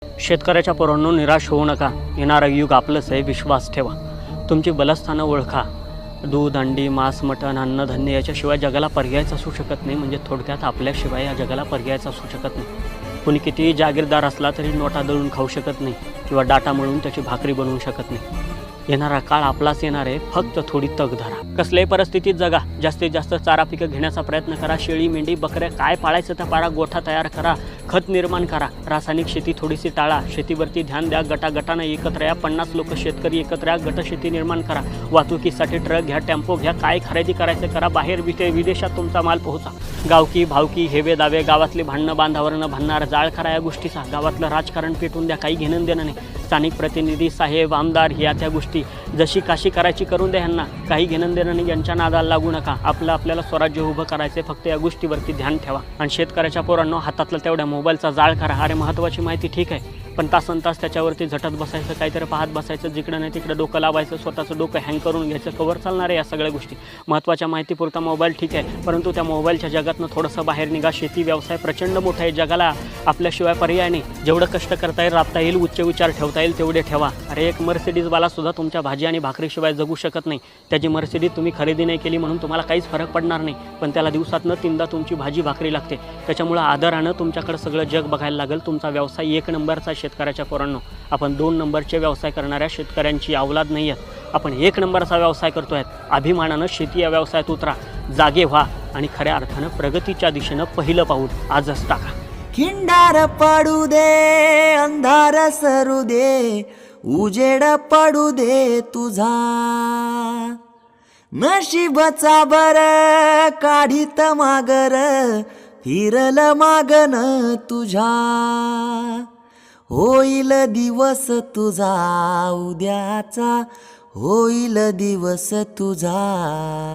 शेतकऱ्याच्या पोरांनो, निराश होऊ नका. येणारं युग आपलंच आहे, विश्वास ठेवा. तुमची बलस्थानं ओळखा. दूध, अंडी, मांस, मटण, अन्नधान्य याच्याशिवाय जगाला पर्यायच असू शकत नाही. म्हणजे थोडक्यात आपल्याशिवाय या जगाला पर्यायच असू शकत नाही. कुणी कितीही जागीरदार असला तरी नोटा दळून खाऊ शकत नाही किंवा डाटा मळून त्याची भाकरी बनवू शकत नाही. येणारा काळ आपलाच येणार आहे, फक्त थोडी तग धरा. कसल्याही परिस्थितीत जगा. जास्तीत जास्त चारा पिकं घेण्याचा प्रयत्न करा. शेळी, मेंढी, बकऱ्या काय पाळायचं त्या पाळा. गोठा तयार करा. खत निर्माण करा. रासायनिक शेती थोडीशी टाळा. शेतीवरती ध्यान द्या. गटागटानं एकत्र या. 50 लोक शेतकरी एकत्र या. गटशेती निर्माण करा. वाहतुकीसाठी ट्रक घ्या, टेम्पो घ्या. काय खरेदी करायचं करा. बाहेर विदेशात तुमचा माल पोहोचा. गावकी भावकी हेवे दावे, गावातले भांडणं बांधावरनं भांडणार, जाळ करा या गोष्टीचा. गावातलं राजकारण पेटून द्या. काही घेणं देणं नाही. स्थानिक प्रतिनिधी, साहेब, आमदार ह्या त्या गोष्टी जशी काशी करायची करून द्या. ह्यांना काही घेणं देणं नाही. यांच्या नादाला लागू नका. आपल्याला स्वराज्य उभं करायचं, फक्त या गोष्टीवरती ध्यान ठेवा. आणि शेतकऱ्याच्या पोरांनो, हातातलं तेवढ्या मोबाईलचा जाळ करा. अरे महत्त्वाची माहिती ठीक आहे, पण तासनतास त्याच्यावरती झटत बसायचं, काहीतरी पाहत बसायचं, जिकडं नाही तिकडं डोकं लावायचं, स्वतःचं डोकं हँग करून घ्यायचं. कवर चालणार आहे या सगळ्या गोष्टी. महत्त्वाच्या माहितीपुरता मोबाईल ठीक आहे, परंतु त्या मोबाईलच्या जगातनं थोडंसं बाहेर निघा. शेती व्यवसाय प्रचंड मोठा आहे. जगाला आपल्याशिवाय पर्याय नाही. जेवढं कष्ट करता येईल, राबता येईल, उच्च विचार ठेवता येईल तेवढे ठेवा. अरे एक मर्सिडीजवाला सुद्धा तुमच्या भाजी आणि भाकरीशिवाय जगू शकत नाही. त्याची मर्सिडीज तुम्ही खरेदी नाही केली म्हणून तुम्हाला काहीच फरक पडणार नाही, पण त्याला दिवसातनं 3दा तुमची भाजी भाकरी लागते. त्याच्यामुळं आदरानं तुमच्याकडे सगळं जग बघायला लागेल. तुमचा व्यवसाय 1 नंबरचा. शेतकऱ्याच्या पोरांनो, आपण 2 नंबरचे व्यवसाय करणाऱ्या शेतकऱ्यांची अवलाद नाही आहेत. आपण 1 नंबरचा व्यवसाय करतो आहेत. अभिमानानं शेती या व्यवसायात उतरा, जागे व्हा आणि खऱ्या अर्थानं प्रगतीच्या दिशेनं पहिलं पाऊल आजच टाका. खिंडार पडू दे, अंधार सरू दे, उजेड पडू दे तुझा. नशिबचा बर काढीत मागर, फिरल मागन तुझ्या. होईल दिवस तुझा उद्याचा, होईल दिवस तुझा.